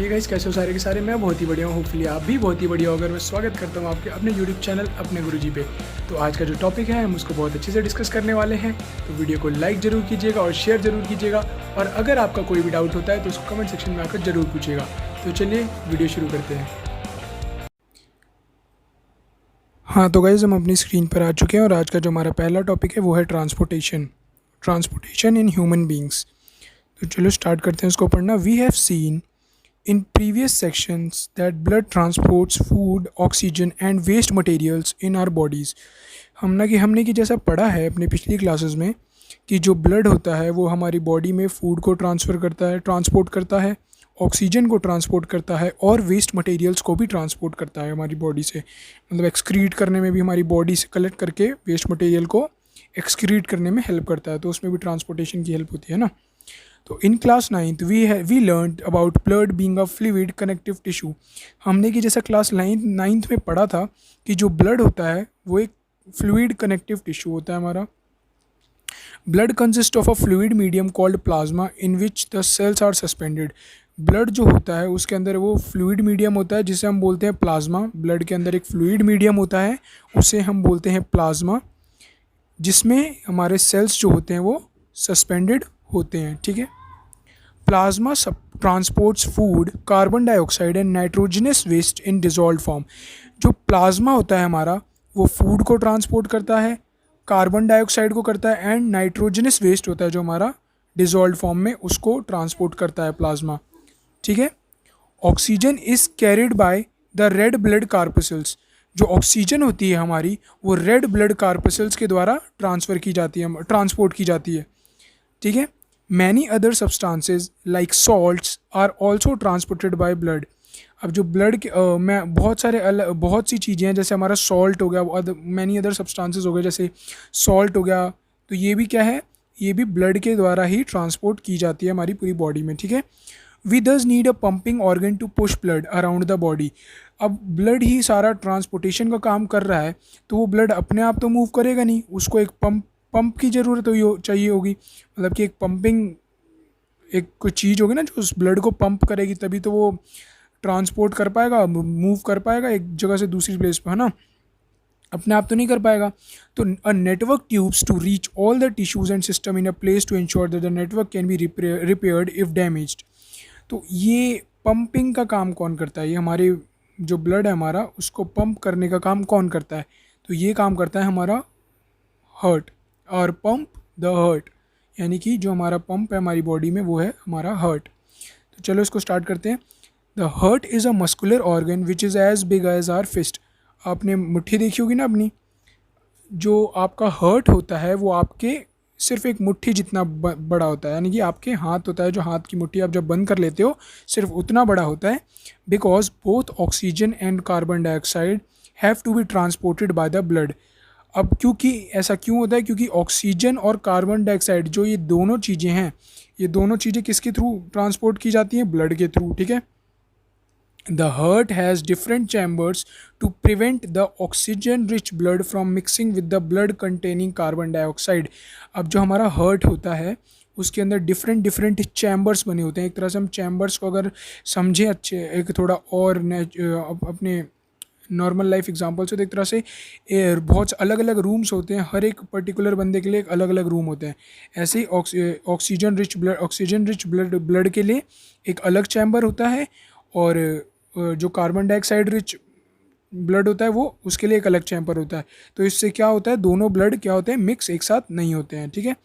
ये गाइस कैसे हो सारे के सारे। मैं बहुत ही बढ़िया हूँ, होपफुली आप भी बहुत ही बढ़िया होगा। मैं स्वागत करता हूँ आपके अपने यूट्यूब चैनल अपने गुरुजी पे। तो आज का जो टॉपिक है हम उसको बहुत अच्छे से डिस्कस करने वाले हैं। तो वीडियो को लाइक ज़रूर कीजिएगा और शेयर ज़रूर कीजिएगा, और अगर आपका कोई भी डाउट होता है तो उसको कमेंट सेक्शन में आकर ज़रूर पूछिएगा। तो चलिए वीडियो शुरू करते हैं। हाँ तो गाइज़ हम अपनी स्क्रीन पर आ चुके हैं और आज का जो हमारा पहला टॉपिक है वो है ट्रांसपोर्टेशन इन ह्यूमन बींग्स। तो चलो स्टार्ट करते हैं इसको पढ़ना। We have seen in previous sections that blood transports food, oxygen and waste materials in our bodies। हमने कि जैसा पढ़ा है अपनी पिछली क्लासेस में कि जो ब्लड होता है वो हमारी बॉडी में फूड को ट्रांसपोर्ट करता है, ऑक्सीजन को ट्रांसपोर्ट करता है और वेस्ट मटेरियल्स को भी ट्रांसपोर्ट करता है हमारी बॉडी से। मतलब एक्सक्रीट करने में भी हमारी बॉडी से कलेक्ट करके वेस्ट मटेरियल को एक्सक्रीट करने में हेल्प करता है, तो उसमें भी ट्रांसपोर्टेशन की हेल्प होती है ना। तो in class 9th we learn about blood being a fluid connective tissue. हमने कि जैसा क्लास 9th में पढ़ा था कि जो ब्लड होता है वो एक फ्लूइड कनेक्टिव टिश्यू होता है हमारा। Blood consist of a fluid medium called plasma in which the cells are suspended. Blood जो होता है उसके अंदर वो फ्लूइड मीडियम होता है जिसे हम बोलते हैं प्लाज्मा। ब्लड के अंदर एक फ्लूइड मीडियम होता है, उसे हम बोलते हैं प्लाज्मा, जिसमें हमारे सेल्स जो होते हैं वो सस्पेंडेड होते हैं। ठीक है। Plasma transports food, carbon dioxide and nitrogenous waste in dissolved form. जो प्लाज्मा होता है हमारा वो फूड को ट्रांसपोर्ट करता है, कार्बन डाइऑक्साइड को करता है, एंड नाइट्रोजनस वेस्ट होता है जो हमारा डिजॉल्व फॉर्म में उसको ट्रांसपोर्ट करता है प्लाज्मा। ठीक है। Oxygen is carried by the red blood corpuscles. जो ऑक्सीजन होती है हमारी वो रेड ब्लड कार्पसल्स के द्वारा ट्रांसपोर्ट की जाती है। ठीक है। Many other substances like salts are also transported by blood. अब जो ब्लड के में बहुत सी चीज़ें हैं, जैसे हमारा सॉल्ट हो गया, मैनी अदर सब्सटेंसेज हो गए, जैसे सॉल्ट हो गया, तो ये भी क्या है, ये भी ब्लड के द्वारा ही ट्रांसपोर्ट की जाती है हमारी पूरी बॉडी में। ठीक है। We thus need a pumping organ to push blood around the body. अब ब्लड ही सारा ट्रांसपोर्टेशन का काम कर रहा है, तो वो ब्लड अपने आप तो मूव करेगा नहीं, उसको एक पंप की ज़रूरत चाहिए होगी। मतलब कि एक पंपिंग एक कोई चीज़ होगी ना जो उस ब्लड को पंप करेगी, तभी तो वो ट्रांसपोर्ट कर पाएगा, मूव कर पाएगा एक जगह से दूसरी प्लेस पर, है ना। अपने आप तो नहीं कर पाएगा। तो a network tubes to reach all the tissues and system in a place to ensure that the network can be repaired if damaged. तो ये पंपिंग का काम कौन करता है? ये हमारे जो ब्लड है हमारा उसको पंप करने का काम कौन करता है? तो ये काम करता है हमारा हार्ट, और पंप द हार्ट, यानी कि जो हमारा पंप है हमारी बॉडी में वो है हमारा हार्ट। तो चलो इसको स्टार्ट करते हैं। The heart is a muscular organ which is as big as our fist. आपने मुट्ठी देखी होगी ना अपनी। जो आपका हार्ट होता है वो आपके सिर्फ एक मुट्ठी जितना बड़ा होता है, यानी कि आपके हाथ होता है, जो हाथ की मुट्ठी आप जब बंद कर लेते हो सिर्फ उतना बड़ा होता है। Because both oxygen and carbon dioxide have to be transported by the blood. अब क्योंकि ऐसा क्यों होता है? क्योंकि ऑक्सीजन और कार्बन डाइऑक्साइड जो ये दोनों चीज़ें हैं, ये दोनों चीज़ें किसके थ्रू ट्रांसपोर्ट की जाती हैं? ब्लड के थ्रू। ठीक है। The heart has different chambers to prevent the oxygen rich blood from mixing with the blood containing carbon dioxide. अब जो हमारा हार्ट होता है उसके अंदर डिफरेंट चैम्बर्स बने होते हैं। एक तरह से हम चैम्बर्स को अगर समझें अच्छे, एक थोड़ा और अपने नॉर्मल लाइफ एग्जांपल से, तो एक तरह से बहुत अलग अलग रूम्स होते हैं, हर एक पर्टिकुलर बंदे के लिए एक अलग अलग रूम होते हैं। ऐसे ही ऑक्सीजन रिच ब्लड के लिए एक अलग चैम्बर होता है, और जो कार्बन डाइऑक्साइड रिच ब्लड होता है वो उसके लिए एक अलग चैम्बर होता है। तो इससे क्या होता है, दोनों ब्लड क्या होते हैं, मिक्स एक साथ नहीं होते हैं। ठीक है।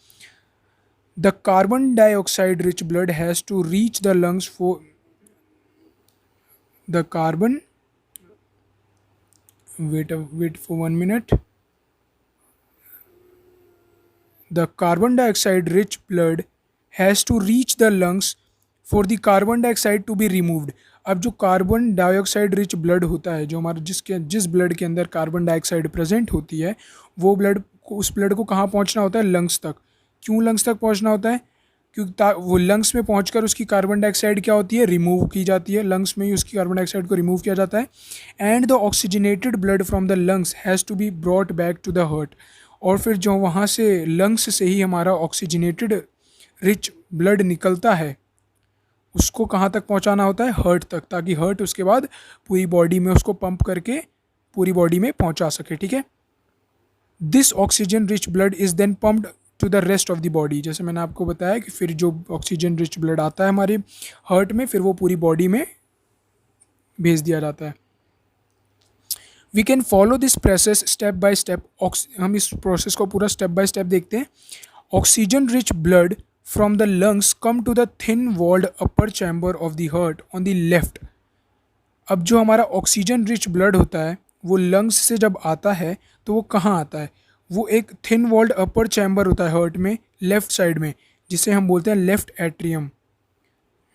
The carbon dioxide rich blood has to reach the lungs for the carbon wait for 1 minute. The carbon dioxide rich blood has to reach the lungs for the carbon dioxide to be removed। अब जो carbon dioxide rich blood होता है, जो हमारा जिस blood के अंदर carbon dioxide present होती है, वो उस ब्लड को कहाँ पहुँचना होता है? लंग्स तक। क्यों लंग्स तक पहुँचना होता है? क्योंकि वो लंग्स में पहुंचकर उसकी कार्बन डाइऑक्साइड क्या होती है? रिमूव की जाती है। लंग्स में ही उसकी कार्बन डाइऑक्साइड को रिमूव किया जाता है। And the oxygenated blood from the lungs has to be brought back to the heart. और फिर जो वहाँ से लंग्स से ही हमारा ऑक्सीजनेटेड रिच ब्लड निकलता है उसको कहाँ तक पहुँचाना होता है, हार्ट तक, ताकि हार्ट उसके बाद पूरी बॉडी में उसको पंप करके पूरी बॉडी में पहुँचा सके, ठीक है। This oxygen rich blood is then pumped to the rest of the body. जैसे मैंने आपको बताया कि फिर जो ऑक्सीजन रिच ब्लड आता है हमारे हार्ट में, फिर वो पूरी बॉडी में भेज दिया जाता है। We can follow this process step by step. हम इस प्रोसेस को पूरा स्टेप बाय स्टेप देखते हैं। Oxygen rich blood from the lungs come to the thin walled upper chamber of the heart on the left. अब जो हमारा oxygen rich blood होता है वो लंग्स से जब आता है तो वो कहाँ आता है, वो एक थिन वॉल्ड अपर चैम्बर होता है हार्ट में लेफ्ट साइड में, जिसे हम बोलते हैं लेफ्ट एट्रियम।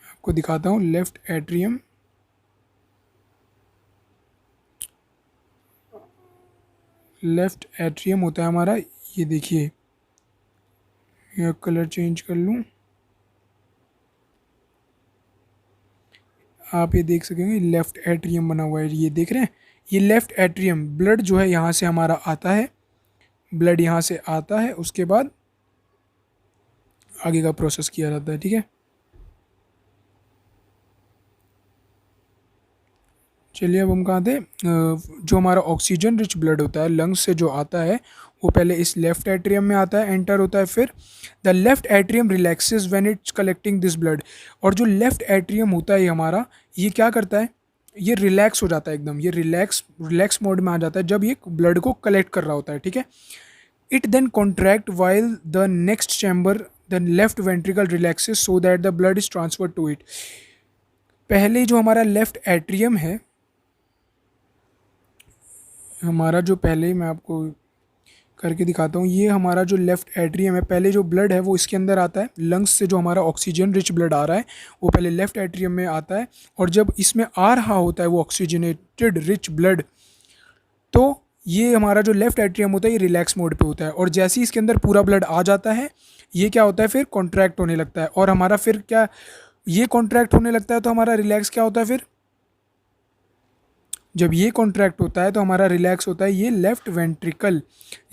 आपको दिखाता हूँ लेफ्ट एट्रियम। लेफ्ट एट्रियम होता है हमारा, ये देखिए, ये कलर चेंज कर लूँ, आप ये देख सकेंगे लेफ्ट एट्रियम बना हुआ है, ये देख रहे हैं, ये लेफ्ट एट्रियम। ब्लड जो है यहाँ से हमारा आता है, ब्लड यहाँ से आता है, उसके बाद आगे का प्रोसेस किया जाता है, ठीक है। चलिए अब हम कहाँ थे, जो हमारा ऑक्सीजन रिच ब्लड होता है लंग्स से जो आता है वो पहले इस लेफ्ट एट्रियम में आता है, एंटर होता है। फिर the left atrium relaxes when it's collecting this blood. और जो लेफ्ट एट्रियम होता है हमारा, ये क्या करता है, ये रिलैक्स हो जाता है एकदम, ये रिलैक्स मोड में आ जाता है जब ये ब्लड को कलेक्ट कर रहा होता है, ठीक है। It then contract while the next chamber the left ventricle relaxes so that the blood is transfer to it. पहले जो हमारा लेफ्ट एट्रियम है हमारा, जो पहले मैं आपको करके दिखाता हूँ, ये हमारा जो लेफ्ट एट्रियम है, पहले जो ब्लड है वो इसके अंदर आता है, लंग्स से जो हमारा ऑक्सीजन रिच ब्लड आ रहा है वो पहले लेफ्ट एट्रियम में आता है। और जब इसमें आ रहा होता है वो ऑक्सीजनेटेड रिच ब्लड, तो ये हमारा जो लेफ्ट एट्रियम होता है ये रिलैक्स मोड पे होता है। और जैसे ही इसके अंदर पूरा ब्लड आ जाता है, ये क्या होता है, फिर कॉन्ट्रैक्ट होने लगता है। और हमारा फिर क्या, ये कॉन्ट्रैक्ट होने लगता है तो हमारा रिलैक्स क्या होता है, फिर जब ये कॉन्ट्रैक्ट होता है तो हमारा रिलैक्स होता है ये लेफ्ट वेंट्रिकल।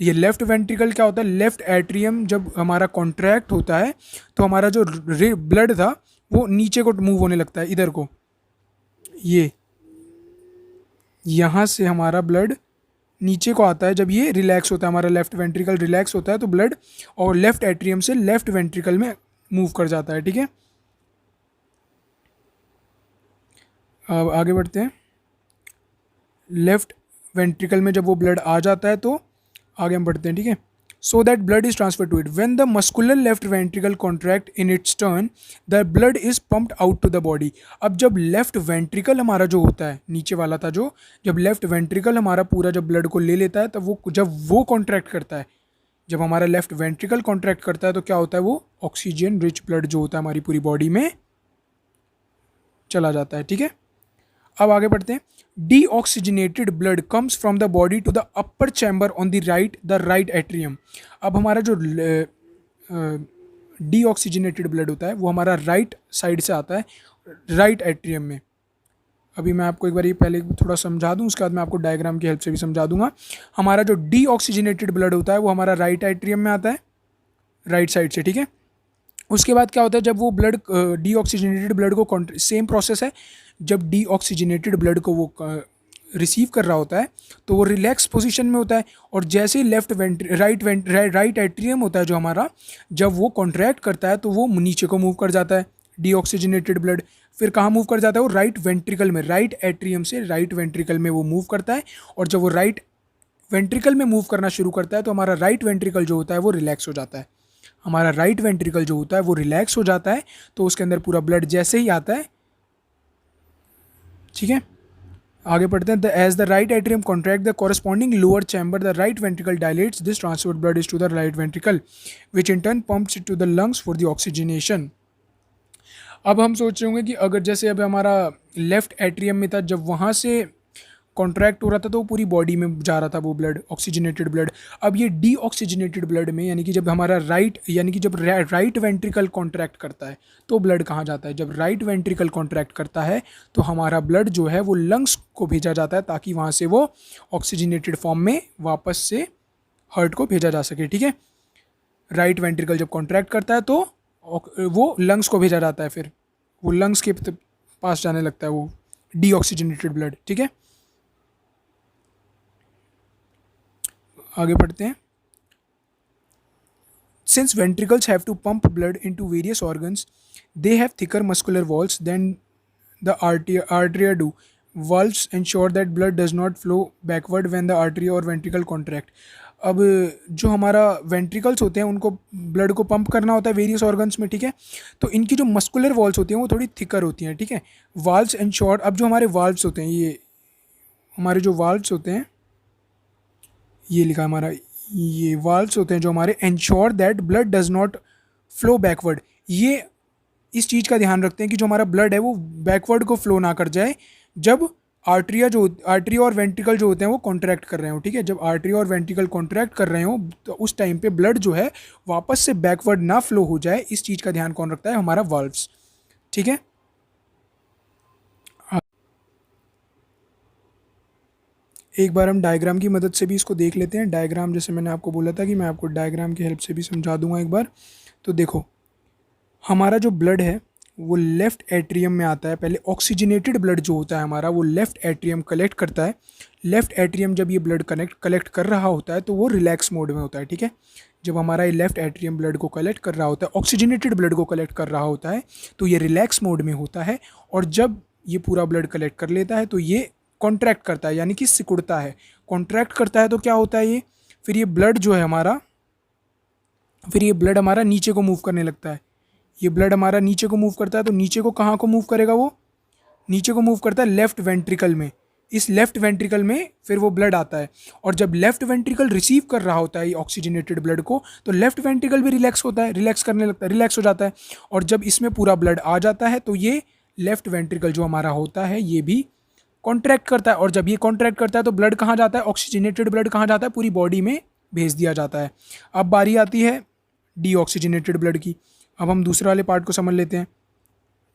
ये लेफ्ट वेंट्रिकल क्या होता है, लेफ्ट एट्रियम जब हमारा कॉन्ट्रैक्ट होता है तो हमारा जो ब्लड था वो नीचे को मूव होने लगता है, इधर को, ये यहाँ से हमारा ब्लड नीचे को आता है जब ये रिलैक्स होता है, हमारा लेफ्ट वेंट्रिकल रिलैक्स होता है तो ब्लड और लेफ्ट एट्रियम से लेफ्ट वेंट्रिकल में मूव कर जाता है, ठीक है। अब आगे बढ़ते हैं। लेफ्ट वेंट्रिकल में जब वो ब्लड आ जाता है तो आगे हम बढ़ते हैं, ठीक है। So that blood is transfer to it when the muscular left ventricle contract in its turn the blood is pumped out to the body. अब जब लेफ्ट वेंट्रिकल हमारा जो होता है, नीचे वाला था जो, जब लेफ्ट वेंट्रिकल हमारा पूरा जब ब्लड को ले लेता है तब वो, जब वो कॉन्ट्रैक्ट करता है, जब हमारा लेफ्ट वेंट्रिकल कॉन्ट्रैक्ट करता है तो क्या होता है, वो ऑक्सीजन रिच ब्लड जो होता है हमारी पूरी बॉडी में चला जाता है, ठीक है। अब आगे बढ़ते हैं। Deoxygenated blood comes from the body to the upper chamber on the right atrium. अब हमारा जो डीऑक्सीजनेटेड ब्लड होता है वो हमारा राइट साइड से आता है, राइट एट्रियम में। अभी मैं आपको एक बार ये पहले थोड़ा समझा दूं, उसके बाद मैं आपको डायग्राम की हेल्प से भी समझा दूंगा। हमारा जो डीऑक्सीजनेटेड ब्लड होता है वो हमारा राइट एट्रियम में आता है, राइट साइड से, ठीक है। उसके बाद क्या होता है, जब वो ब्लड डीऑक्सीजनेटेड ब्लड को, सेम प्रोसेस है, जब डीऑक्सीजनेटेड ब्लड को वो रिसीव कर रहा होता है तो वो रिलैक्स पोजीशन में होता है। और जैसे ही राइट एट्रियम होता है जो हमारा, जब वो कॉन्ट्रैक्ट करता है तो वो नीचे को मूव कर जाता है डीऑक्सीजनेटेड ब्लड। फिर कहाँ मूव कर जाता है, वो राइट वेंट्रिकल में, राइट एट्रियम से राइट वेंट्रिकल में वो मूव करता है। और जब वो राइट वेंट्रिकल में मूव करना शुरू करता है तो हमारा राइट वेंट्रिकल जो होता है वो रिलैक्स हो जाता है। हमारा राइट वेंट्रिकल जो होता है वो रिलैक्स हो जाता है तो उसके अंदर पूरा ब्लड जैसे ही आता है, ठीक है। आगे पढ़ते हैं। As the right atrium contract the corresponding lower chamber the right ventricle dilates this transferred blood is to the right ventricle which in turn pumps to the lungs for the oxygenation. अब हम सोच रहे होंगे कि अगर जैसे अब हमारा लेफ्ट एट्रियम में था, जब वहाँ से कॉन्ट्रैक्ट हो रहा था तो वो पूरी बॉडी में जा रहा था वो ब्लड, ऑक्सीजनेटेड ब्लड। अब ये डीऑक्सीजनेटेड ब्लड में, यानी कि जब हमारा जब राइट वेंट्रिकल कॉन्ट्रैक्ट करता है तो ब्लड कहाँ जाता है, जब राइट वेंट्रिकल कॉन्ट्रैक्ट करता है तो हमारा ब्लड जो है वो लंग्स को भेजा जाता है ताकि वहाँ से वो ऑक्सीजनेटेड फॉर्म में वापस से हार्ट को भेजा जा सके, ठीक है। राइट वेंट्रिकल जब कॉन्ट्रैक्ट करता है तो वो लंग्स को भेजा जाता है फिर वो लंग्स के पास जाने लगता है वो डीऑक्सीजनेटेड ब्लड। ठीक है, आगे बढ़ते हैं। Since ventricles have to pump blood into various organs, they have thicker muscular walls than the arteria do. Valves ensure that blood does not flow backward when the artery or ventricle contract. अब जो हमारा ventricles होते हैं उनको blood को pump करना होता है वेरियस ऑर्गन्स में। ठीक है, तो इनकी जो मस्कुलर वॉल्स होती हैं वो थोड़ी थिकर होती हैं। ठीक है, वाल्व्स एंश्योर, अब जो हमारे वाल्व्स होते हैं, ये हमारे जो वाल्व्स होते हैं, ये लिखा है हमारा, ये वाल्व्स होते हैं जो हमारे ensure that blood does not flow backward. ये इस चीज़ का ध्यान रखते हैं कि जो हमारा ब्लड है वो बैकवर्ड को फ्लो ना कर जाए जब आर्टरी और वेंट्रिकल जो होते हैं वो कॉन्ट्रैक्ट कर रहे हो। ठीक है, जब आर्टरी और वेंट्रिकल कॉन्ट्रैक्ट कर रहे हो तो उस टाइम पे ब्लड जो है वापस से बैकवर्ड ना फ्लो हो जाए, इस चीज़ का ध्यान कौन रखता है? हमारा वाल्व्स। ठीक है, एक बार हम डायग्राम की मदद से भी इसको देख लेते हैं। डायग्राम, जैसे मैंने आपको बोला था कि मैं आपको डायग्राम की हेल्प से भी समझा दूंगा एक बार। तो देखो, हमारा जो ब्लड है वो लेफ़्ट एट्रियम में आता है। पहले ऑक्सीजनेटेड ब्लड जो होता है हमारा वो लेफ़्ट एट्रियम कलेक्ट करता है। लेफ़्ट एट्रियम जब ये ब्लड कलेक्ट कर रहा होता है तो वो रिलैक्स मोड में होता है। ठीक है, जब हमारा ये लेफ़्ट एट्रियम ब्लड को कलेक्ट कर रहा होता है, ऑक्सीजनेटेड ब्लड को कलेक्ट कर रहा होता है, तो ये रिलैक्स मोड में होता है। और जब ये पूरा ब्लड कलेक्ट कर लेता है तो ये कॉन्ट्रैक्ट करता है, यानी कि सिकुड़ता है। कॉन्ट्रैक्ट करता है तो क्या होता है ये, फिर ये ब्लड जो है हमारा, फिर ये ब्लड हमारा नीचे को मूव करने लगता है। ये ब्लड हमारा नीचे को मूव करता है, तो नीचे को कहाँ को मूव करेगा? वो नीचे को मूव करता है लेफ्ट वेंट्रिकल में। इस लेफ्ट वेंट्रिकल में फिर वो ब्लड आता है, और जब लेफ्ट वेंट्रिकल रिसीव कर रहा होता है ये ऑक्सीजनेटेड ब्लड को, तो लेफ्ट वेंट्रिकल भी रिलैक्स होता है, रिलैक्स करने लगता है, रिलैक्स हो जाता है। और जब इसमें पूरा ब्लड आ जाता है तो ये लेफ्ट वेंट्रिकल जो हमारा होता है ये भी कॉन्ट्रैक्ट करता है। और जब ये कॉन्ट्रैक्ट करता है तो ब्लड कहाँ जाता है? ऑक्सीजनेटेड ब्लड कहाँ जाता है? पूरी बॉडी में भेज दिया जाता है। अब बारी आती है डीऑक्सीजनेटेड ब्लड की। अब हम दूसरे वाले पार्ट को समझ लेते हैं,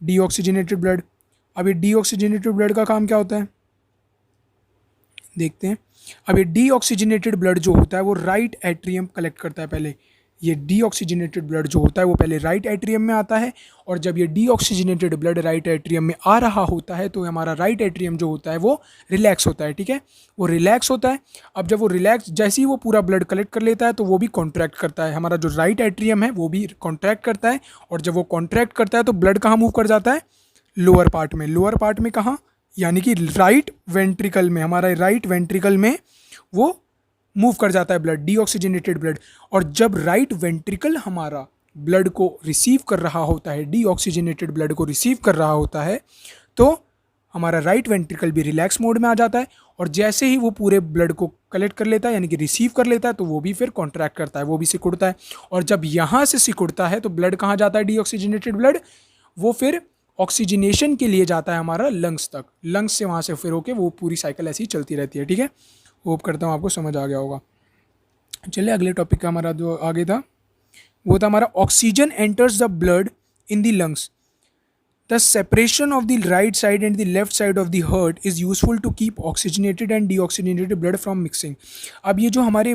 डीऑक्सीजनेटेड ब्लड। अब ये डीऑक्सीजनेटेड ब्लड का काम क्या होता है देखते हैं। अब ये डीऑक्सीजनेटेड ब्लड जो होता है वो राइट एट्रियम कलेक्ट करता है पहले। ये डीऑक्सीजनेटेड ब्लड जो होता है वो पहले राइट एट्रियम में आता है, और जब ये डीऑक्सीजनेटेड ब्लड राइट एट्रियम में आ रहा होता है तो हमारा राइट एट्रियम जो होता है वो रिलैक्स होता है। ठीक है, वो रिलैक्स होता है। अब जब वो रिलैक्स, जैसे ही वो पूरा ब्लड कलेक्ट कर लेता है तो वो भी कॉन्ट्रैक्ट करता है। हमारा जो राइट एट्रियम है वो भी कॉन्ट्रैक्ट करता है, और जब वो कॉन्ट्रैक्ट करता है तो ब्लड कहाँ मूव कर जाता है? लोअर पार्ट में। लोअर पार्ट में कहाँ? यानी कि राइट वेंट्रिकल में। हमारा राइट वेंट्रिकल में वो मूव कर जाता है ब्लड, डीऑक्सीजनेटेड ब्लड। और जब राइट वेंट्रिकल हमारा ब्लड को रिसीव कर रहा होता है, डीऑक्सीजनेटेड ब्लड को रिसीव कर रहा होता है, तो हमारा राइट वेंट्रिकल भी रिलैक्स मोड में आ जाता है। और जैसे ही वो पूरे ब्लड को कलेक्ट कर लेता है, यानी कि रिसीव कर लेता है, तो वो भी फिर कॉन्ट्रैक्ट करता है, वो भी सिकुड़ता है। और जब यहाँ से सिकुड़ता है तो ब्लड कहाँ जाता है? डीऑक्सीजनेटेड ब्लड वो फिर ऑक्सीजनेशन के लिए जाता है हमारा लंग्स तक। लंग्स से वहाँ से फिर होके वो पूरी साइकिल ऐसी चलती रहती है। ठीक है, होप करता हूँ आपको समझ आ गया होगा। चलिए अगले टॉपिक का हमारा जो आगे था वो था हमारा oxygen enters the blood in the lungs. The separation of the right side and the left side of the heart is useful to keep oxygenated and deoxygenated blood from mixing. अब ये जो हमारे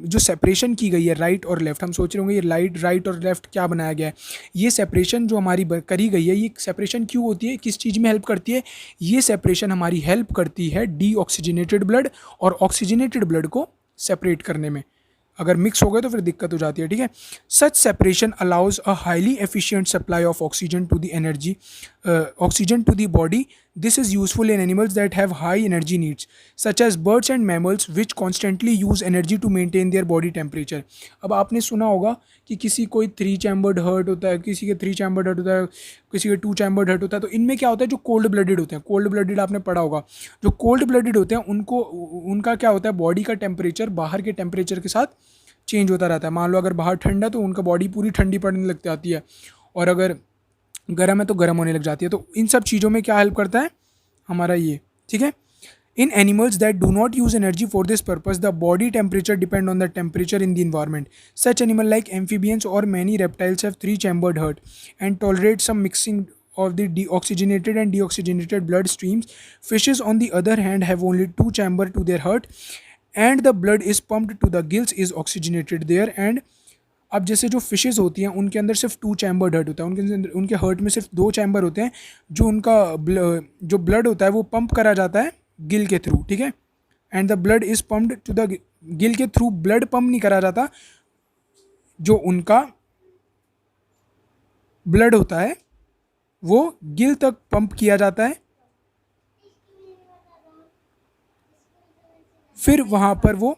जो सेपरेशन की गई है right और left, हम सोच रहे होंगे ये राइट और लेफ्ट क्या बनाया गया है। ये सेपरेशन जो हमारी करी गई है, ये सेपरेशन क्यों होती है, किस चीज़ में हेल्प करती है? ये सेपरेशन हमारी हेल्प करती है डीऑक्सीजनेटेड ब्लड और ऑक्सीजनेटेड ब्लड को सेपरेट करने में। अगर मिक्स हो गए तो फिर दिक्कत हो जाती है। ठीक है, such separation allows a highly efficient supply of oxygen to the energy oxygen to the body. This is useful in animals that have high energy needs such as birds and mammals which constantly use energy to maintain their body temperature. अब आपने सुना होगा कि किसी कोई 3 chambered heart होता है, किसी के 3 चैम्बर्ड हार्ट होता है, किसी के 2 चैम्बर्ड हार्ट होता है। तो इनमें क्या होता है, जो कोल्ड ब्लडेड होते हैं, कोल्ड ब्लडेड आपने पढ़ा होगा, जो कोल्ड ब्लडेड होते हैं उनको, उनका क्या होता है, बॉडी का टेम्परेचर बाहर के टेम्परेचर के साथ चेंज होता रहता है। मान लो अगर बाहर ठंडा तो उनका बॉडी पूरी ठंडी पड़ने लग जाती है, और अगर गर्म है तो गर्म होने लग जाती है। तो इन सब चीज़ों में क्या हेल्प करता है हमारा ये। ठीक है, in animals that do not use energy for this purpose the body temperature depend on the temperature in the environment. Such animal like amphibians और many reptiles have 3 chambered heart and tolerate some mixing of the deoxygenated and deoxygenated blood streams. Fishes on the other hand have only 2 chamber to their heart and the blood is pumped to the gills is oxygenated there and अब जैसे जो fishes होती हैं उनके अंदर सिर्फ 2 chamber hurt होता है, उनके हर्ट में सिर्फ 2 चैम्बर होते हैं, जो उनका जो ब्लड होता है वो पंप करा जाता है गिल के थ्रू, ठीक है। And the blood is pumped to the gill के थ्रू ब्लड पंप नहीं करा जाता, जो उनका ब्लड होता है वो गिल तक पंप किया जाता है, फिर वहाँ पर वो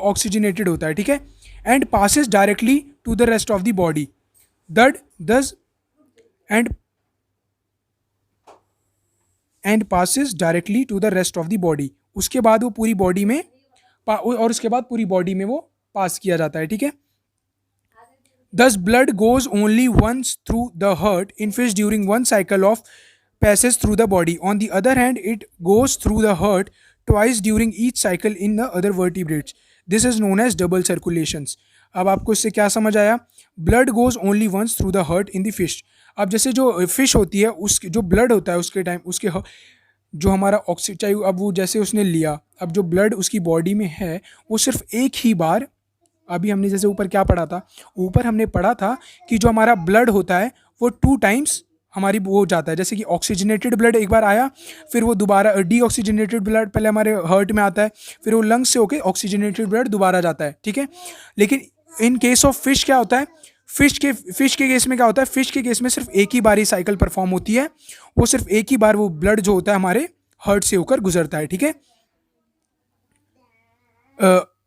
ऑक्सीजनेटेड होता है, ठीक है। And passes directly to the rest of the body that thus and passes directly to the rest of the body, उसके बाद वो पूरी बॉडी में और उसके बाद पूरी बॉडी में वो पास किया जाता है, ठीक है। Thus, blood goes only once through the heart in fish during one cycle of passes through the body. On the other hand, it goes through the heart twice during each cycle in the other vertebrates. This is known as double circulations. अब आपको इससे क्या समझ आया? Blood goes only once through the heart in the fish. अब जैसे जो fish होती है उसके जो ब्लड होता है उसके टाइम उसके जो हमारा ऑक्सीजन, अब वो जैसे उसने लिया, अब जो ब्लड उसकी बॉडी में है वो सिर्फ एक ही बार, अभी हमने जैसे ऊपर क्या पढ़ा था, ऊपर हमने पढ़ा था कि जो हमारा ब्लड होता है वो 2 टाइम्स हमारी वो जाता है, जैसे कि ऑक्सीजनेटेड ब्लड एक बार आया, फिर वो दोबारा डीऑक्सीजनेटेड ब्लड पहले हमारे हार्ट में आता है, फिर वो लंग्स से होके ऑक्सीजनेटेड ब्लड दोबारा जाता है, ठीक है। लेकिन इन केस ऑफ फिश क्या होता है, फिश के केस में क्या होता है, फिश के केस में सिर्फ एक ही बार ही साइकिल परफॉर्म होती है, वो सिर्फ एक ही बार वो ब्लड जो होता है हमारे हार्ट से होकर गुजरता है, ठीक है।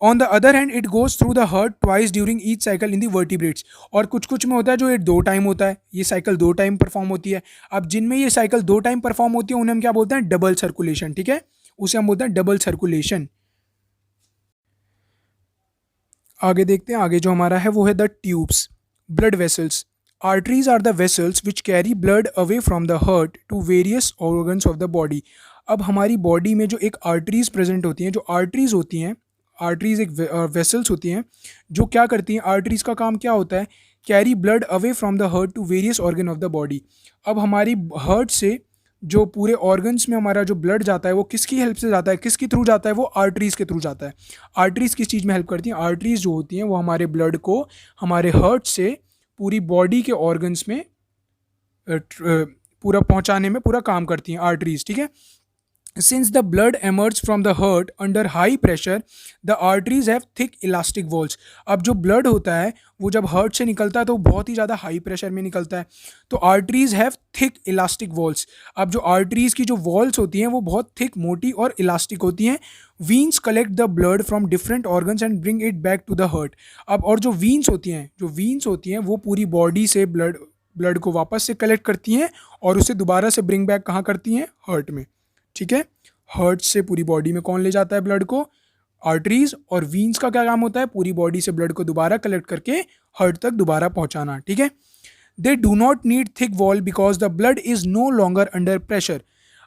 On the other hand it goes through the heart twice during each cycle in the vertebrates, और कुछ में होता है जो ये 2 टाइम होता है, ये साइकिल 2 टाइम परफॉर्म होती है। अब जिनमें ये साइकिल 2 टाइम परफॉर्म होती है उन्हें हम क्या बोलते हैं, डबल सर्कुलेशन, ठीक है, उसे हम बोलते हैं डबल सर्कुलेशन। आगे देखते हैं, आगे जो हमारा है वो है the tubes, blood vessels. Arteries are the vessels which carry blood away from the heart to various organs of the body. अब हमारी बॉडी में जो एक आर्टरीज प्रेजेंट होती हैं, जो आर्टरीज होती हैं, आर्टरीज एक वेसल्स होती हैं जो क्या करती हैं, आर्टरीज का काम क्या होता है, carry blood away from the heart to various organ of the body. अब हमारी हार्ट से जो पूरे ऑर्गन्स में हमारा जो ब्लड जाता है वो किसकी हेल्प से जाता है, किसके थ्रू जाता है, वो आर्टरीज के थ्रू जाता है। आर्टरीज किस चीज़ में हेल्प करती हैं, आर्टरीज जो होती हैं वो हमारे ब्लड को हमारे हार्ट से पूरी बॉडी के ऑर्गन्स में पूरा पहुंचाने में पूरा काम करती हैं आर्टरीज, ठीक है। Since the blood emerges from the heart under high pressure, the arteries have thick elastic walls. अब जो blood होता है वो जब heart से निकलता है तो बहुत ही ज़्यादा high pressure में निकलता है, तो arteries have thick elastic walls. अब जो arteries की जो walls होती हैं वो बहुत thick, मोटी और elastic होती हैं। Veins collect the blood from different organs and bring it back to the heart. अब और जो veins होती हैं वो पूरी body से blood को वापस से collect करती हैं और उसे दोबारा से bring back कहाँ करती हैं, heart में, ठीक है। हार्ट से पूरी बॉडी में कौन ले जाता है ब्लड को, आर्टरीज, और वीन्स का क्या काम होता है, पूरी बॉडी से ब्लड को दोबारा कलेक्ट करके हार्ट तक दोबारा पहुंचाना, ठीक है। They do not need thick wall because the blood is no longer under pressure.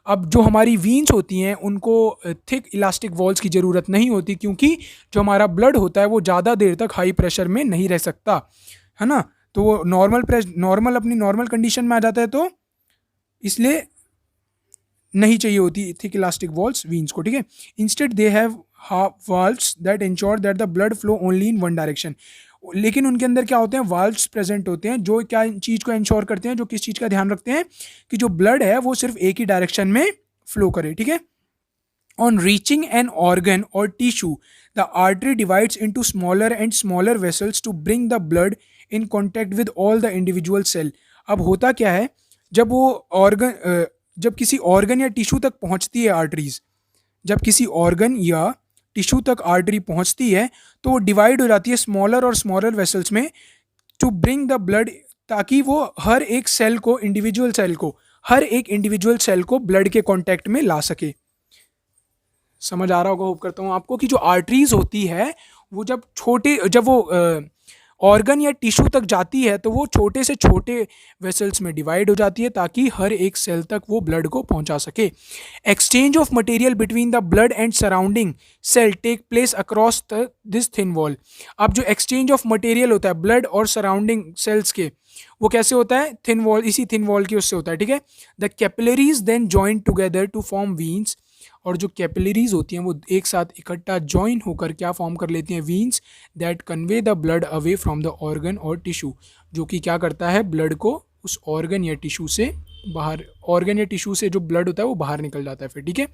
अब जो हमारी वीन्स होती हैं उनको थिक इलास्टिक वॉल्स की ज़रूरत नहीं होती, क्योंकि जो हमारा ब्लड होता है वो ज़्यादा देर तक हाई प्रेशर में नहीं रह सकता, है ना, तो वो नॉर्मल अपनी नॉर्मल कंडीशन में आ जाता है, तो इसलिए नहीं चाहिए होती थिक इलास्टिक वॉल्स वीन्स को, ठीक है। Instead they have valves that ensure that the blood flow only in one direction. लेकिन उनके अंदर क्या होते हैं, वाल्व्स प्रेजेंट होते हैं जो क्या चीज़ को इंश्योर करते हैं, जो किस चीज़ का ध्यान रखते हैं कि जो ब्लड है वो सिर्फ एक ही डायरेक्शन में फ्लो करे, ठीक है। ऑन रीचिंग एन ऑर्गन और tissue the artery divides into smaller and smaller vessels to bring the blood in contact with all the individual cell. अब होता क्या है, जब वो ऑर्गन जब किसी ऑर्गन या टिश्यू तक पहुंचती है आर्टरीज, जब किसी ऑर्गन या टिश्यू तक आर्टरी पहुंचती है तो वो डिवाइड हो जाती है स्मॉलर और स्मॉलर वेसल्स में टू ब्रिंग द ब्लड, ताकि वो हर एक इंडिविजुअल सेल को ब्लड के कांटेक्ट में ला सके। समझ आ रहा होगा होप करता हूँ आपको कि जो आर्टरीज होती है वो जब वो ऑर्गन या टिश्यू तक जाती है तो वो छोटे से छोटे वेसल्स में डिवाइड हो जाती है ताकि हर एक सेल तक वो ब्लड को पहुंचा सके। Exchange of material between the blood and surrounding cell take place across this thin wall. अब जो एक्सचेंज ऑफ मटेरियल होता है ब्लड और सराउंडिंग सेल्स के, वो कैसे होता है, थिन वॉल, इसी थिन वॉल की उससे होता है, ठीक है। The capillaries then join together to form veins और जो कैपिलरीज होती हैं वो एक साथ इकट्ठा ज्वाइन होकर क्या फॉर्म कर लेती हैं, veins that convey the blood away from the organ और टिश्यू, जो कि क्या करता है ब्लड को उस ऑर्गन या टिश्यू से बाहर, ऑर्गन या टिश्यू से जो ब्लड होता है वो बाहर निकल जाता है फिर, ठीक है।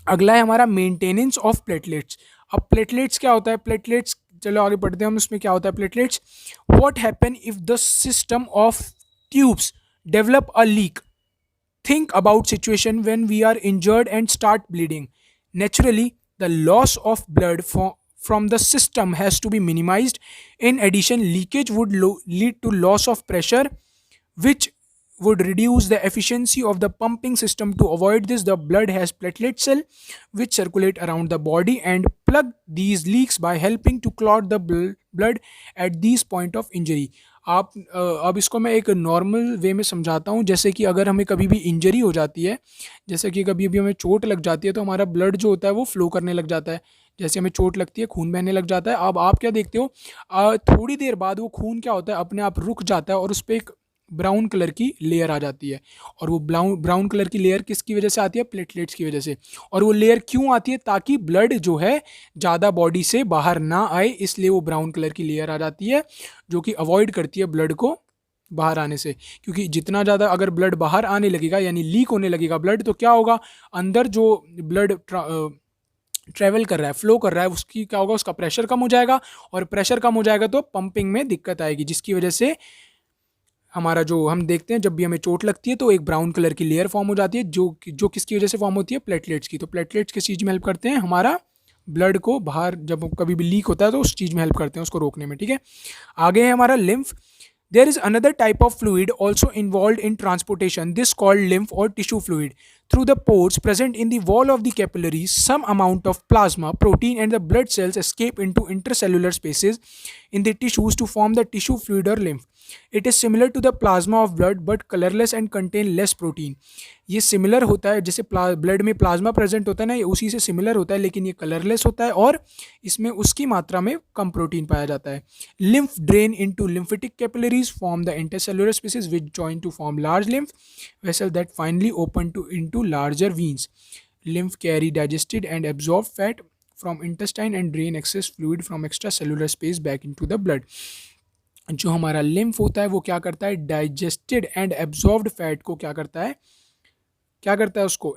अगला है हमारा मेंटेनेंस ऑफ प्लेटलेट्स। अब प्लेटलेट्स क्या होता है, प्लेटलेट्स चलो आगे पढ़ते हैं हम, उसमें क्या होता है platelets. What happen if the system of tubes develop a leak. Think about situation when we are injured and start bleeding. Naturally, the loss of blood from the system has to be minimized. In addition, leakage would lead to loss of pressure, which would reduce the efficiency of the pumping system. To avoid this, the blood has platelet cell which circulate around the body and plug these leaks by helping to clot the blood at these point of injury. आप अब इसको मैं एक normal way में समझाता हूँ। जैसे कि अगर हमें कभी भी इंजरी हो जाती है, जैसे कि कभी भी हमें चोट लग जाती है, तो हमारा ब्लड जो होता है वो फ्लो करने लग जाता है। जैसे हमें चोट लगती है, खून बहने लग जाता है। अब आप क्या देखते हो, थोड़ी देर बाद वो खून क्या होता है, अपने आप रुक जाता है और उस पर एक ब्राउन कलर की लेयर आ जाती है। और वो ब्राउन कलर की लेयर किसकी वजह से आती है, प्लेटलेट्स की वजह से। और वो लेयर क्यों आती है, ताकि ब्लड जो है ज़्यादा बॉडी से बाहर ना आए, इसलिए वो ब्राउन कलर की लेयर आ जाती है, जो कि अवॉइड करती है ब्लड को बाहर आने से। क्योंकि जितना ज़्यादा अगर ब्लड बाहर आने लगेगा, यानी लीक होने लगेगा ब्लड, तो क्या होगा, अंदर जो ब्लड ट्रैवल कर रहा है, फ्लो कर रहा है, उसकी क्या होगा, उसका प्रेशर कम हो जाएगा। और प्रेशर कम हो जाएगा तो पंपिंग में दिक्कत आएगी, जिसकी वजह से हमारा जो हम देखते हैं जब भी हमें चोट लगती है तो एक ब्राउन कलर की लेयर फॉर्म हो जाती है, जो किसकी वजह से फॉर्म होती है, प्लेटलेट्स की। तो प्लेटलेट्स किस चीज़ में हेल्प करते हैं, हमारा ब्लड को बाहर जब कभी भी लीक होता है तो उस चीज़ में हेल्प करते हैं, उसको रोकने में, ठीक है। आगे है हमारा lymph. There is another type of fluid also involved in transportation, this called lymph or tissue fluid. Through the pores present in the wall of the capillaries, some amount of plasma, protein, and the blood cells escape into intercellular spaces in the tissues to form the tissue fluid or lymph. It is similar to the plasma of blood but colorless and contain less protein. ये similar होता है, जैसे blood में plasma present होता है ना, ये उसी से सिमिलर होता है, लेकिन ये कलरलेस होता है और इसमें उसकी मात्रा में कम प्रोटीन पाया जाता है। Lymph drain into lymphatic capillaries form the intercellular spaces which join to form large lymph vessel that finally open to into larger veins. Lymph carry digested and absorb fat from intestine and drain excess fluid from extracellular space back into the blood. जो हमारा lymph होता है वो क्या करता है, digested and absorbed fat को क्या करता है, उसको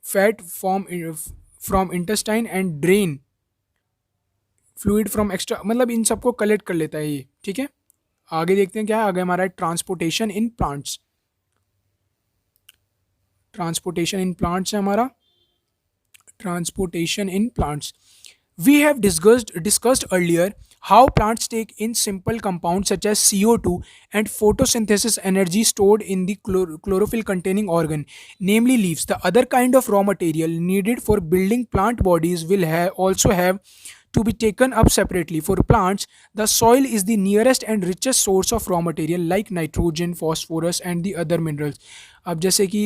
fat form from intestine and drain fluid from extra, मतलब इन सबको कलेक्ट कर लेता है ये, ठीक है। आगे देखते हैं क्या है, आगे हमारा transportation in plants. Transportation in plants है हमारा, transportation in plants. We have discussed earlier how plants take in simple compounds such as CO2 and photosynthesis energy stored in the chlorophyll containing organ, namely leaves. The other kind of raw material needed for building plant bodies will also have to be taken up separately. For plants, the soil is the nearest and richest source of raw material like nitrogen, phosphorus and the other minerals. अब जैसे कि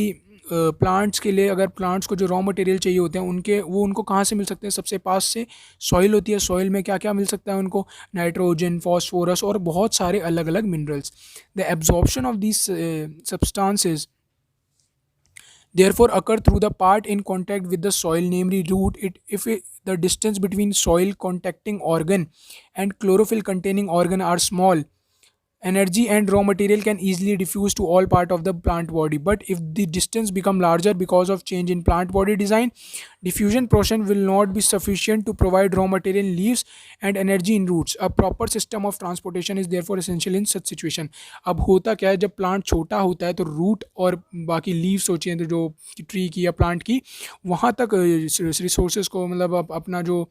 plants के लिए, अगर plants को जो raw material चाहिए होते हैं उनको कहाँ से मिल सकते हैं, सबसे पास से सॉइल होती है। सॉइल में क्या क्या मिल सकता है उनको, नाइट्रोजन, फॉस्फोरस और बहुत सारे अलग अलग minerals. The absorption of these substances therefore occur through the part in contact with the soil, namely root. The distance between soil contacting organ and chlorophyll containing organ are small, energy and raw material can easily diffuse to all part of the plant body. But if the distance become larger because of change in plant body design, diffusion process will not be sufficient to provide raw material in leaves and energy in roots. A proper system of transportation is therefore essential in such situation. अब होता क्या है, जब plant छोटा होता है तो root और बाकी लीव्स होती हैं, तो जो ट्री की या प्लांट की, वहाँ तक रिसोर्सेज को, मतलब अपना जो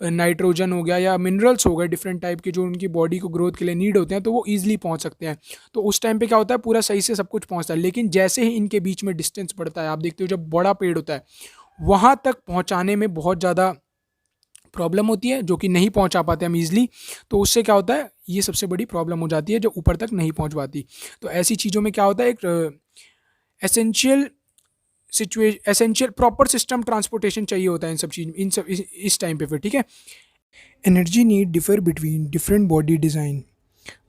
नाइट्रोजन हो गया या मिनरल्स हो गए डिफरेंट टाइप के जो उनकी बॉडी को ग्रोथ के लिए नीड होते हैं, तो वो ईजिली पहुंच सकते हैं। तो उस टाइम पे क्या होता है, पूरा सही से सब कुछ पहुंचता है। लेकिन जैसे ही इनके बीच में डिस्टेंस बढ़ता है, आप देखते हो जब बड़ा पेड़ होता है वहाँ तक पहुँचाने में बहुत ज़्यादा प्रॉब्लम होती है, जो कि नहीं पहुँचा पाते हम ईजिली। तो उससे क्या होता है, ये सबसे बड़ी प्रॉब्लम हो जाती है जो ऊपर तक नहीं पहुँच पाती। तो ऐसी चीज़ों में क्या होता है, एक एसेंशियल प्रॉपर सिस्टम ट्रांसपोर्टेशन चाहिए होता है इन सब चीज इस टाइम पे फिर, ठीक है। Energy need differ between different body design.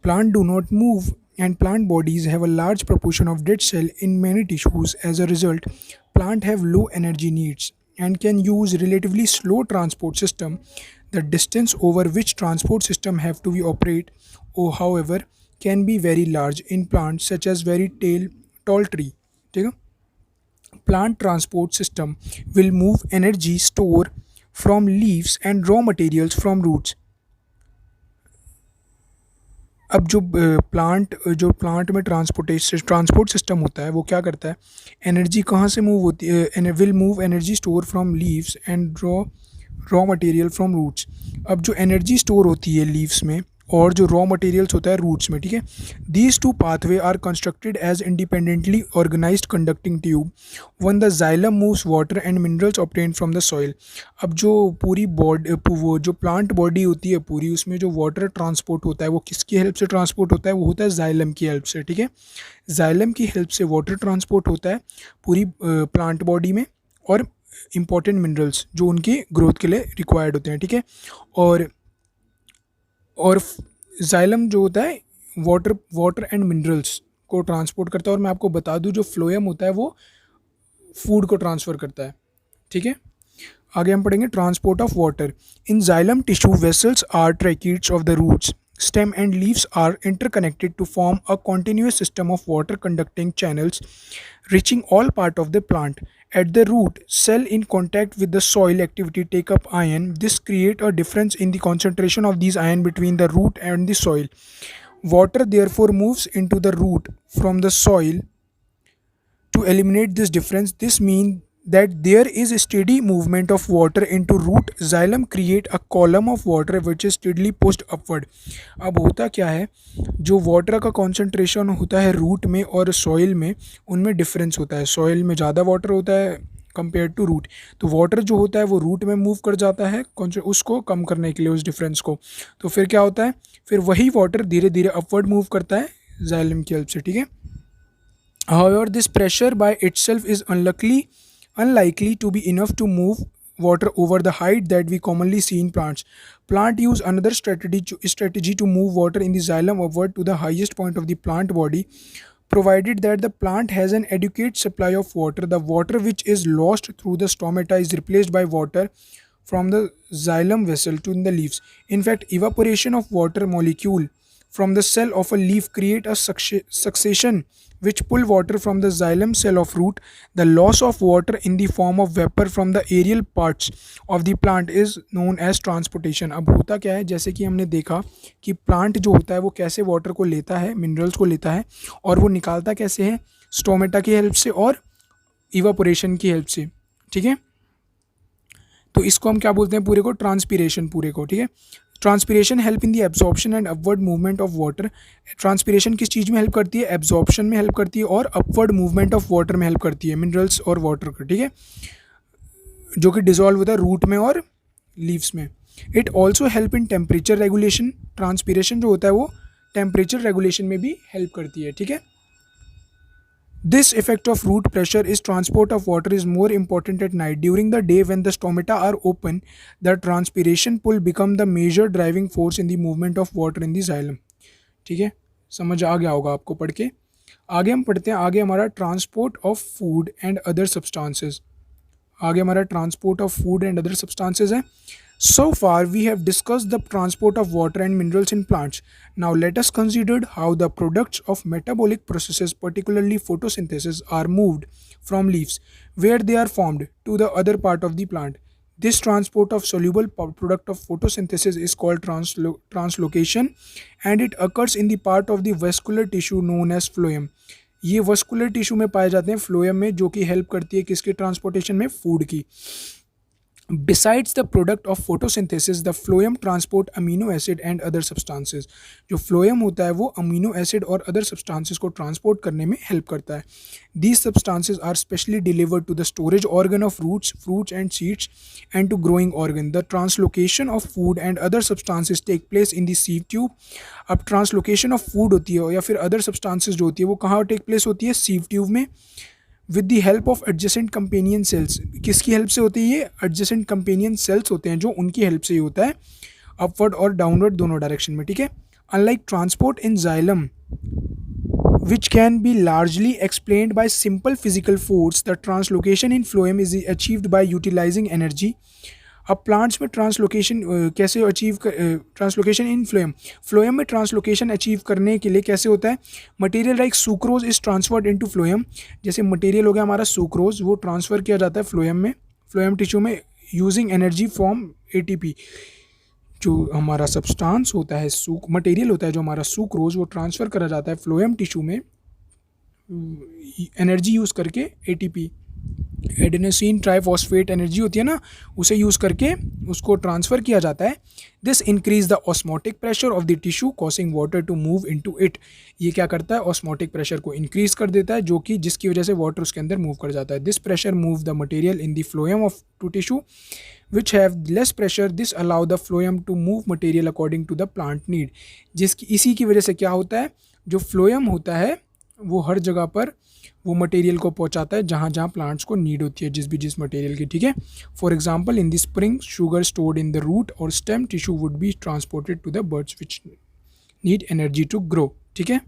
Plant do not move and plant bodies have a large proportion of dead cell in many tissues. As a result, plant have low energy needs and can use relatively slow transport system. The distance over which transport system have to be operate, or however, can be very large in plants such as very tall tree. ठीक है? Plant transport system will move energy store from leaves and raw materials from roots. अब जो plant में transport system होता है वो क्या करता है, एनर्जी कहाँ से मूव होती है, will move energy store from leaves and raw material from roots. अब जो एनर्जी स्टोर होती है लीव्स में और जो रॉ मटेरियल्स होता है रूट्स में, ठीक है, these two pathway are constructed as independently organized conducting tube one the xylem moves water and minerals obtain from the soil. अब जो पूरी बॉडी वो जो प्लांट बॉडी होती है पूरी, उसमें जो वाटर ट्रांसपोर्ट होता है वो किसकी हेल्प से ट्रांसपोर्ट होता है, वो होता है जाइलम की हेल्प से। ठीक है, जाइलम की हेल्प से वाटर ट्रांसपोर्ट होता है पूरी प्लांट बॉडी में, और इम्पॉर्टेंट मिनरल्स जो उनकी ग्रोथ के लिए रिक्वायर्ड होते हैं। ठीक है, और जाइलम जो होता है वाटर एंड मिनरल्स को ट्रांसपोर्ट करता है। और मैं आपको बता दूं जो फ्लोएम होता है वो फूड को ट्रांसफ़र करता है। ठीक है, आगे हम पढ़ेंगे transport of water. In xylem tissue vessels are tracheids of the roots stem and leaves are interconnected to form a continuous system of water conducting channels reaching all part of the plant. At the root, cell in contact with the soil activity take up ion. This create a difference in the concentration of these ion between the root and the soil. Water therefore moves into the root from the soil. To eliminate this difference, this means that there is a steady movement of water into root. Xylem create a column of water which is steadily pushed upward. अब होता क्या है, जो water का concentration होता है root में और सॉइल में, उनमें डिफरेंस होता है। सॉइल में ज़्यादा वाटर होता है कंपेयर टू रूट, तो वाटर जो होता है वो रूट में मूव कर जाता है उसको कम करने के लिए, उस डिफरेंस को। तो फिर क्या होता है, फिर वही वाटर धीरे धीरे अपवर्ड मूव करता है जाइलम की हेल्प से। ठीक है, however this pressure by itself is unlikely to be enough to move water over the height that we commonly see in plants. Plant use another strategy to move water in the xylem upward to the highest point of the plant body, provided that the plant has an adequate supply of water. The water which is lost through the stomata is replaced by water from the xylem vessel to the leaves. In fact, evaporation of water molecule from the cell of a leaf create a succession which pull water from the xylem cell of root. The loss of water in the form of vapor from the aerial parts of the plant is known as transportation. अब होता क्या है, जैसे कि हमने देखा कि plant जो होता है वो कैसे वाटर को लेता है, मिनरल्स को लेता है, और वो निकालता कैसे है, स्टोमेटा की हेल्प से और इवापोरेशन की हेल्प से। ठीक है, तो इसको हम क्या बोलते हैं, पूरे को ट्रांसपीरेशन, पूरे को। ठीक है, transpiration help in the absorption and upward movement of water. Transpiration किस चीज़ में हेल्प करती है, एब्जॉर्प्शन में हेल्प करती है और अपवर्ड मूवमेंट ऑफ वाटर में हेल्प करती है, मिनरल्स और वाटर का। ठीक है, जो कि डिजॉल्व होता है रूट में और लीव्स में। It also help in temperature regulation. Transpiration जो होता है वो टेम्परेचर रेगुलेशन में भी हेल्प करती है। ठीक है, this effect of root pressure is transport of water is more important at night. During the day when the stomata are open, the transpiration pull become the major driving force in the movement of water in the xylem. ठीक है, समझ आ गया होगा आपको पढ़ के। आगे हम पढ़ते हैं, आगे हमारा transport of food and other substances. आगे हमारा transport of food and other substances है। So far we have discussed the transport of water and minerals in plants. Now let us consider how the products of metabolic processes, particularly photosynthesis, are moved from leaves where they are formed to the other part of the plant. This transport of soluble product of photosynthesis is called translocation, and it occurs in the part of the vascular tissue known as phloem. ये vascular tissue में पाए जाते हैं, phloem में, जो कि help करती है किसके ट्रांसपोर्टेशन में, फूड की। Besides the product of photosynthesis, the phloem transport amino acid and other substances. जो phloem होता है वो amino acid और other substances को transport करने में help करता है. These substances are specially delivered to the storage organ of roots, fruits and seeds and to growing organ. The translocation of food and other substances take place in the sieve tube. अब translocation of food होती है या फिर other substances जो होती है वो कहाँ take place होती है, sieve tube में, with the help of adjacent companion cells. किसकी हेल्प से होती है ये, एडजेसेंट कंपेनियन सेल्स होते हैं जो, उनकी हेल्प से ही होता है, अपवर्ड और डाउनवर्ड दोनों डायरेक्शन में। ठीक है, unlike transport in xylem, which can be largely explained by simple physical force. The translocation in phloem is achieved by utilizing energy. अब प्लांट्स में ट्रांसलोकेशन कैसे अचीव ट्रांसलोकेशन इन फ्लोएम में ट्रांसलोकेशन अचीव करने के लिए कैसे होता है? Material like sucrose is transferred into phloem. जैसे मटेरियल हो गया हमारा सुक्रोज, वो ट्रांसफ़र किया जाता है फ्लोएम टिश्यू में यूजिंग एनर्जी फ्रॉम एटीपी. जो हमारा सब्सटेंस होता है मटेरियल होता है जो हमारा सुक्रोज, वो ट्रांसफ़र करा जाता है फ्लोएम टिश्यू में एनर्जी यूज़ करके. एटीपी एडेनोसिन ट्राइफॉस्फेट एनर्जी होती है ना, उसे यूज़ करके उसको ट्रांसफ़र किया जाता है. This increase the osmotic pressure of the tissue causing water to move into it. ये क्या करता है? ऑस्मोटिक प्रेशर को इंक्रीज कर देता है, जो कि जिसकी वजह से वाटर उसके अंदर मूव कर जाता है. This pressure move the material in the phloem of to tissue which have less pressure. This allow the phloem to move material according to the plant need. जिसकी इसी की वजह से क्या होता है? जो फ्लोएम होता है वो हर जगह पर वो मटेरियल को पहुंचाता है जहाँ जहाँ प्लांट्स को नीड होती है, जिस मटेरियल की. ठीक है. For example in the spring sugar stored in the root और stem tissue would be transported to the buds which need energy to grow. ठीक है.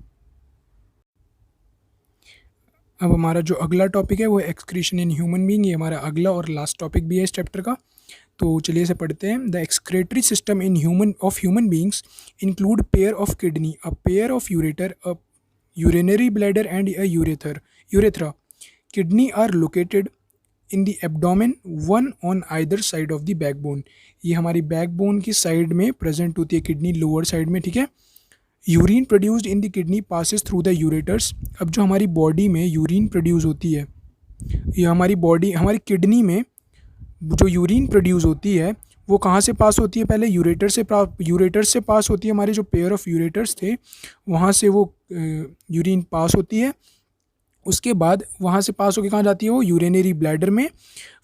अब हमारा जो अगला टॉपिक है वो एक्सक्रीशन इन ह्यूमन बीइंग. ये हमारा अगला और लास्ट टॉपिक भी है इस चैप्टर का. तो चलिए इसे पढ़ते हैं. The excretory system in human beings include pair of kidney, a pair of ureter, a urinary bladder and a urethra. Kidney are located in the abdomen, one on either side of the backbone. ये हमारी backbone की side में present होती है kidney, lower side में. ठीक है. Urine produced in the kidney passes through the ureters. अब जो हमारी बॉडी में यूरिन प्रोड्यूस होती है, ये हमारी किडनी में जो यूरिन प्रोड्यूस होती है वो कहाँ से पास होती है? पहले यूरेटर से पास होती है. हमारे जो पेयर ऑफ यूरेटर्स थे वहाँ से वो यूरिन पास होती है. उसके बाद वहाँ से पास होकर कहाँ जाती है? वो यूरिनरी ब्लैडर में.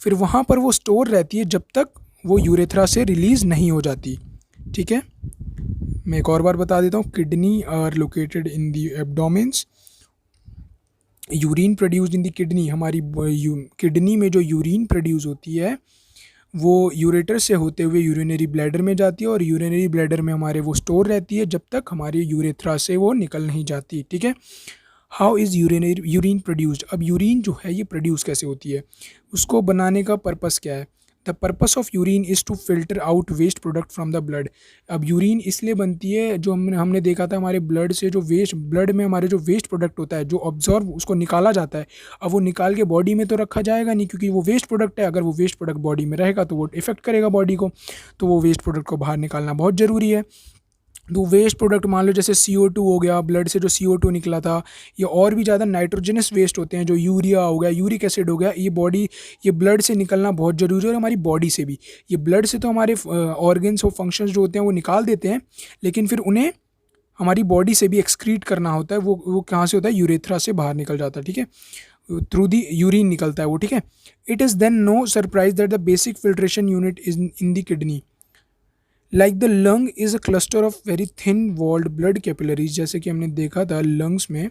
फिर वहाँ पर वो स्टोर रहती है जब तक वो यूरेथ्रा से रिलीज़ नहीं हो जाती. ठीक है. मैं एक और बार बता देता हूँ. Kidney are located in the abdomens. Urine produced in the kidney. हमारी किडनी में जो यूरिन प्रोड्यूस होती है वो यूरेटर से होते हुए यूरिनरी ब्लैडर में जाती है और यूरिनरी ब्लैडर में हमारे वो स्टोर रहती है जब तक हमारे यूरेथ्रा से वो निकल नहीं जाती. ठीक है. How is urine produced. अब यूरिन जो है ये प्रोड्यूस कैसे होती है, उसको बनाने का पर्पस क्या है? The purpose of urine is to filter out waste product from the blood. अब यूरिन इसलिए बनती है, जो हमने देखा था हमारे ब्लड से जो ब्लड में हमारे जो वेस्ट प्रोडक्ट होता है जो ऑब्जॉर्व उसको निकाला जाता है. अब वो निकाल के बॉडी में तो रखा जाएगा नहीं क्योंकि वो वेस्ट प्रोडक्ट है. अगर वो वेस्ट प्रोडक्ट बॉडी में रहेगा तो वो इफेक्ट करेगा बॉडी को. तो वो वेस्ट प्रोडक्ट को बाहर निकालना बहुत ज़रूरी है. तो वेस्ट प्रोडक्ट मान लो जैसे CO2 हो गया, ब्लड से जो CO2 निकला था, या और भी ज़्यादा नाइट्रोजनस वेस्ट होते हैं जो यूरिया हो गया, यूरिक एसिड हो गया, ये ब्लड से निकलना बहुत ज़रूरी है. और हमारी बॉडी से भी. ये ब्लड से तो हमारे ऑर्गन्स और फंक्शंस जो होते हैं वो निकाल देते हैं, लेकिन फिर उन्हें हमारी बॉडी से भी एक्सक्रीट करना होता है. वो कहाँ से होता है? यूरेथ्रा से बाहर निकल जाता है. ठीक है. थ्रू दी यूरिन निकलता है वो. ठीक है. It is then no surprise that the basic filtration unit is in the kidney. Like the lung is a cluster of very thin walled blood capillaries. जैसे कि हमने देखा था लंग्स में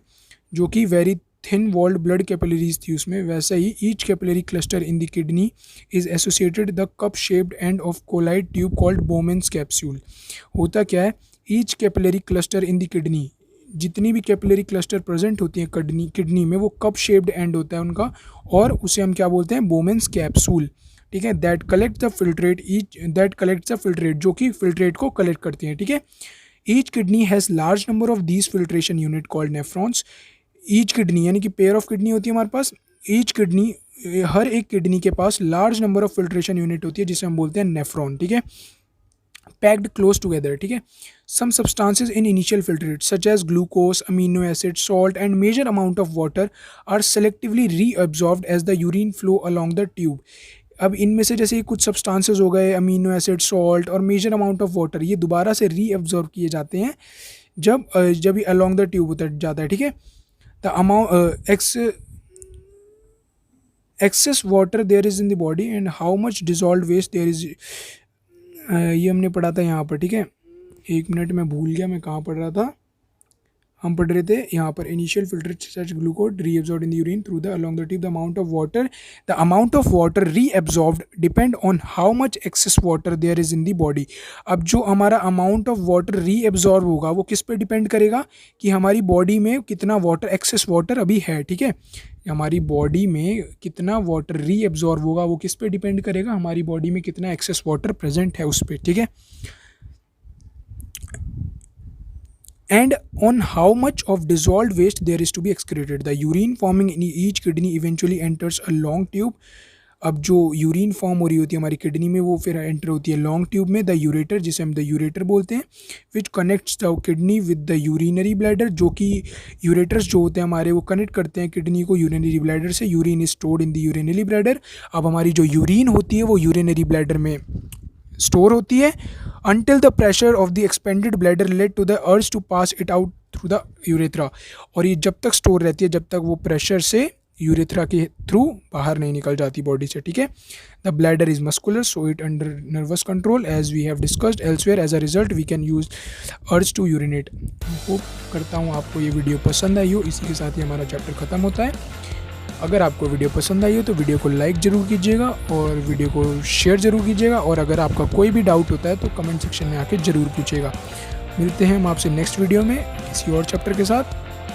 जो कि very thin walled blood capillaries थी उसमें, वैसे ही each capillary cluster in the kidney is associated the cup shaped end of coiled tube called Bowman's capsule. होता क्या है? Each capillary cluster in the kidney, जितनी भी कैपिलरी क्लस्टर प्रेजेंट होती हैं किडनी में, वो कप शेप्ड एंड होता है उनका, और उसे हम क्या बोलते हैं? बोमेंस कैप्सूल. ठीक है. दैट कलेक्ट द फिल्ट्रेट, जो कि फिल्ट्रेट को कलेक्ट करती हैं. ठीक है. Each kidney has large number of these filtration unit called nephrons. Each kidney यानी कि पेयर ऑफ किडनी होती है हमारे पास. ईच किडनी, हर एक किडनी के पास large number of filtration unit होती है जिसे हम बोलते हैं नेफ्रॉन. ठीक है. Packed close together. ठीक है. Some substances in initial filtrate such as glucose, amino acid, salt and major amount of water are selectively reabsorbed as the urine flow along the tube. अब इनमें से जैसे कुछ सब्सटेंसेस हो गए, अमीनो एसिड, सॉल्ट और मेजर अमाउंट ऑफ वाटर, ये दोबारा से रीअब्जॉर्ब किए जाते हैं जब ये अलॉन्ग द ट्यूब उतर जाता है. ठीक है. The amount excess water there is in the body and how much dissolve waste there is. ये हमने पढ़ा था यहाँ पर. ठीक है. एक मिनट, मैं भूल गया मैं कहाँ पढ़ रहा था. हम पढ़ रहे थे यहाँ पर initial filter such glucose reabsorbed in the urine through the along the tube the amount of water reabsorbed depend on how much excess water there is in the body. अब जो हमारा अमाउंट ऑफ वाटर रीअब्सॉर्ब होगा वो किस पे depend करेगा कि हमारी बॉडी में कितना वाटर एक्सेस वाटर अभी है, ठीक है। हमारी बॉडी में कितना वाटर रीअब्सॉर्ब होगा वो किस पे डिपेंड करेगा, हमारी बॉडी में कितना एक्सेस वाटर प्रेजेंट है उस पर, ठीक है। And on how much of dissolved waste there is to be excreted. The urine forming in each kidney eventually enters a long tube. अब जो यूरिन फॉर्म हो रही होती है हमारी किडनी में वो फिर एंटर होती है लॉन्ग ट्यूब में, द यूरेटर, जिसे हम द यूरेटर बोलते हैं, which connects the kidney with the urinary bladder, जो कि यूरेटर्स जो होते हैं हमारे वो कनेक्ट करते हैं किडनी को यूरिनरी ब्लैडर से। Urine is stored in the urinary bladder. अब हमारी जो यूरिन होती है वो यूरिनरी ब्लैडर में स्टोर होती है until the pressure of the expanded bladder led to the urge to pass it out through the urethra। और ये जब तक स्टोर रहती है जब तक वो प्रेशर से यूरेथ्रा के थ्रू बाहर नहीं निकल जाती बॉडी से, ठीक है। The bladder is muscular so it under nervous control as we have discussed elsewhere. As a result we can use urge to urinate. Hope करता हूँ आपको ये वीडियो पसंद आई हो। इसी के साथ ही हमारा चैप्टर ख़त्म होता है। अगर आपको वीडियो पसंद आई हो तो वीडियो को लाइक ज़रूर कीजिएगा और वीडियो को शेयर ज़रूर कीजिएगा, और अगर आपका कोई भी डाउट होता है तो कमेंट सेक्शन में आके ज़रूर पूछिएगा। मिलते हैं हम आपसे नेक्स्ट वीडियो में किसी और चैप्टर के साथ।